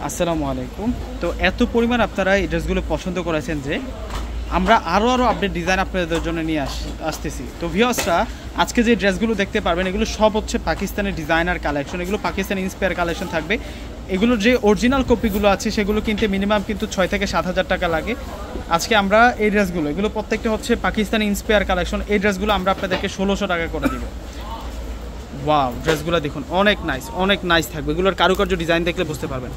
আসসালামু আলাইকুম। তো এত পরিমাণ আপনারা এই ড্রেসগুলো পছন্দ করেছেন যে আমরা আরও আপডেট ডিজাইন আপনাদের জন্য নিয়ে আসতেছি। তো ভিউয়ার্সরা আজকে যে ড্রেসগুলো দেখতে পারবেন এগুলো সব হচ্ছে পাকিস্তানের ডিজাইনার কালেকশন, এগুলো পাকিস্তানি ইন্সপায়ার কালেকশন থাকবে। এগুলোর যে অরিজিনাল কপিগুলো আছে সেগুলো কিনতে মিনিমাম কিন্তু 6 থেকে 7,000 টাকা লাগে। আজকে আমরা এই ড্রেসগুলো এগুলো প্রত্যেকটা হচ্ছে পাকিস্তানি ইন্সপায়ার কালেকশন, এই ড্রেসগুলো আমরা আপনাদেরকে 1600 টাকা করে দিব। ওয়াও, ড্রেসগুলো দেখুন অনেক নাইস থাকবে। এগুলোর কারুকার্য ডিজাইন দেখলে বুঝতে পারবেন,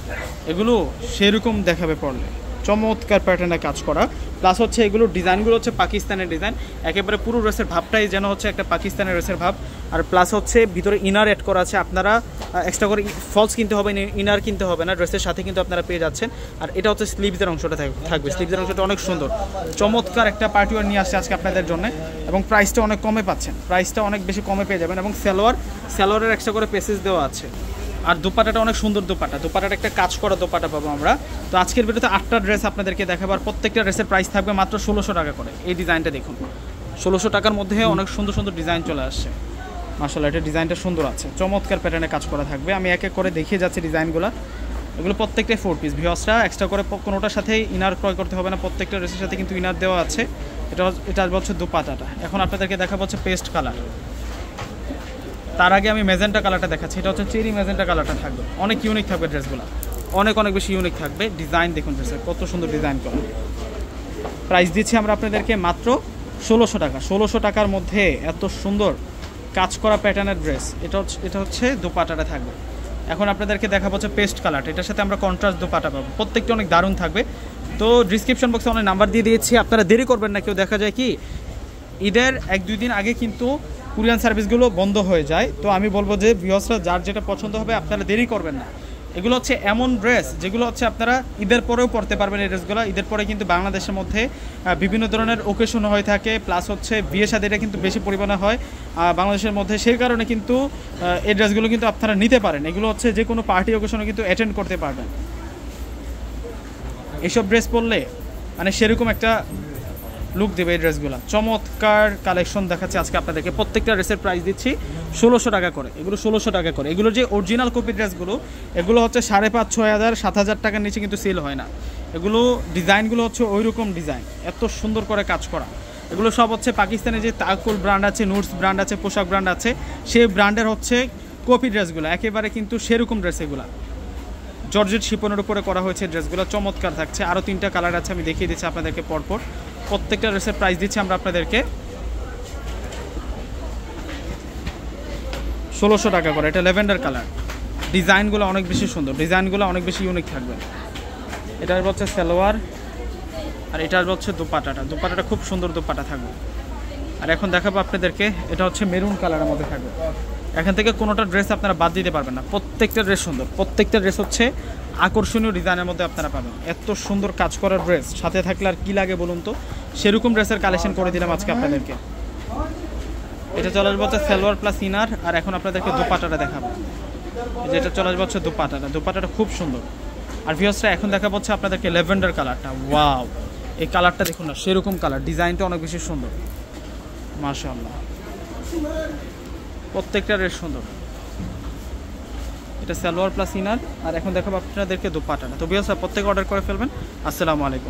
এগুলো সেরকম দেখাবে পড়লে। চমৎকার প্যাটার্নে কাজ করা, প্লাস হচ্ছে এগুলোর ডিজাইনগুলো হচ্ছে পাকিস্তানের ডিজাইন, একেবারে পুরো ড্রেসের ভাবটাই যেন হচ্ছে একটা পাকিস্তানের ড্রেসের ভাব। আর প্লাস হচ্ছে ভিতরে ইনার অ্যাড করা আছে, আপনারা এক্সট্রা করে ফলস কিনতে হবে, ইনার কিনতে হবে না, ড্রেসের সাথে কিন্তু আপনারা পেয়ে যাচ্ছেন। আর এটা হচ্ছে স্লিভসের অংশটা থাকবে, স্লিভসের অংশটা অনেক সুন্দর, চমৎকার একটা পার্টি ওয়্যার নিয়ে আসছে আজকে আপনাদের জন্য। এবং প্রাইসটা অনেক কমে পাচ্ছেন, প্রাইসটা অনেক বেশি কমে পেয়ে যাবেন। এবং সালোয়ারের এক্সট্রা করে পেসেস দেওয়া আছে। আর দোপাটাটা অনেক সুন্দর, দোপাটাটা একটা কাজ করা দোপাটা পাবো আমরা। তো আজকের ভিডিওতে 8টা ড্রেস আপনাদেরকে দেখাবার, প্রত্যেকটা ড্রেসের প্রাইস থাকবে মাত্র 1600 টাকা করে। এই ডিজাইনটা দেখুন, 1600 টাকার মধ্যে অনেক সুন্দর ডিজাইন চলে আসছে। মাশাআল্লাহ, এটা ডিজাইনটা সুন্দর আছে, চমৎকার প্যাটার্নে কাজ করা থাকবে। আমি এক এক করে দেখিয়ে যাচ্ছি ডিজাইনগুলো। এগুলো প্রত্যেকটাই 4 পিস। ভিউয়ার্সরা এক্সট্রা করে কোনোটার সাথেই ইনার ক্রয় করতে হবে না, প্রত্যেকটা ড্রেসের সাথে কিন্তু ইনার দেওয়া আছে। এটা হচ্ছে দোপাটাটা। এখন আপনাদেরকে দেখাবো হচ্ছে পেস্ট কালার। তার আগে আমি ম্যাজেন্টা কালারটা দেখাচ্ছি, এটা হচ্ছে চেরি ম্যাজেন্টা কালারটা থাকবে, অনেক ইউনিক থাকবে ড্রেসগুলো, অনেক বেশি ইউনিক থাকবে। ডিজাইন দেখুন ড্রেসের কত সুন্দর ডিজাইন করা। প্রাইস দিচ্ছি আমরা আপনাদেরকে মাত্র 1600 টাকা। 1600 টাকার মধ্যে এত সুন্দর কাজ করা প্যাটার্নের ড্রেস, এটা হচ্ছে দোপাটাটা থাকবে। এখন আপনাদেরকে দেখাবো হচ্ছে পেস্ট কালারটা, এটার সাথে আমরা কন্ট্রাস্ট দোপাটা পাবো, প্রত্যেকটা অনেক দারুণ থাকবে। তো ডিসক্রিপশন বক্সে অনেক নাম্বার দিয়ে দিয়েছি, আপনারা দেরি করবেন না। কেউ দেখা যায় কি ঈদের 1-2 দিন আগে কিন্তু কুরিয়ান সার্ভিসগুলো বন্ধ হয়ে যায়। তো আমি বলবো যে ভিউয়ার্সরা যার যেটা পছন্দ হবে আপনারা দেরি করবেন না। এগুলো হচ্ছে এমন ড্রেস যেগুলো হচ্ছে আপনারা ঈদের পরেও পরতে পারবেন। এই ড্রেসগুলো ঈদের পরে কিন্তু বাংলাদেশের মধ্যে বিভিন্ন ধরনের ওকেশন হয়ে থাকে, প্লাস হচ্ছে বিয়ে শাদীটা কিন্তু বেশি পরিমাণে হয় বাংলাদেশের মধ্যে, সেই কারণে কিন্তু এই ড্রেসগুলো কিন্তু আপনারা নিতে পারেন। এগুলো হচ্ছে যে কোনো পার্টি ওকেশনে কিন্তু অ্যাটেন্ড করতে পারবেন। এইসব ড্রেস পরলে মানে সেরকম একটা লুক দেবে এই ড্রেসগুলো। চমৎকার কালেকশন দেখাচ্ছে আজকে আপনাদেরকে। প্রত্যেকটা ড্রেসের প্রাইস দিচ্ছি 1600 টাকা করে। এগুলো 1600 টাকা করে। এগুলো যে অরিজিনাল কপি ড্রেসগুলো, এগুলো হচ্ছে 5,500, 6,000, 7,000 টাকার নিচে কিন্তু সেল হয় না। এগুলো ডিজাইনগুলো হচ্ছে ওই রকম ডিজাইন, এত সুন্দর করে কাজ করা। এগুলো সব হচ্ছে পাকিস্তানে যে তাকুল ব্র্যান্ড আছে, নুটস ব্র্যান্ড আছে, পোশাক ব্র্যান্ড আছে, সেই ব্র্যান্ডের হচ্ছে কপি ড্রেসগুলো, একেবারে কিন্তু সেরকম ড্রেস। এগুলো জর্জেট শিপনের উপরে করা হয়েছে ড্রেসগুলো, চমৎকার থাকছে। আরও 3টা কালার আছে, আমি দেখিয়ে দিচ্ছি আপনাদেরকে পরপর। প্রত্যেকটা ড্রেসের প্রাইস দিচ্ছি আমরা আপনাদেরকে 1600 টাকা করে। এটা ল্যাভেন্ডার কালার, ডিজাইনগুলো অনেক বেশি সুন্দর, ডিজাইনগুলো অনেক বেশি ইউনিক থাকবে। এটার হচ্ছে সালোয়ার, আর এটার হচ্ছে দোপাটাটা খুব সুন্দর দোপাটা থাকবে। আর এখন দেখাবো আপনাদেরকে, এটা হচ্ছে মেরুন কালারের মধ্যে থাকবে। এখান থেকে কোনোটা ড্রেস আপনারা বাদ দিতে পারবেন না, প্রত্যেকটা ড্রেস সুন্দর, প্রত্যেকটা ড্রেস হচ্ছে আকর্ষণীয় ডিজাইনের মধ্যে আপনারা পাবেন। এত সুন্দর কাজ করার ড্রেস সাথে থাকলে আর কি লাগে বলুন তো, সেরকম ড্রেসের কালেকশন করে দিলাম আজকে আপনাদেরকে। এটা চলে আসবে হচ্ছে সালোয়ার প্লাস ইনার। আর এখন আপনাদেরকে দোপাটাটা দেখাবো, যেটা চলে আসবে হচ্ছে দোপাটাটা খুব সুন্দর। আর ভিউয়ার্সরা এখন দেখাবো হচ্ছে আপনাদেরকে ল্যাভেন্ডার কালারটা। ওয়াও, এই কালারটা দেখুন না, সেরকম কালার, ডিজাইনটা অনেক বেশি সুন্দর, মাশাআল্লাহ। প্রত্যেকটা ড্রেস সুন্দর। এটা সালোয়ার প্লাস ইনার। আর এখন দেখাবো আপনাদেরকে দোপাটাটা। তো ভিউয়ার্সরা প্রত্যেকে অর্ডার করে ফেলবেন। আসসালামু আলাইকুম।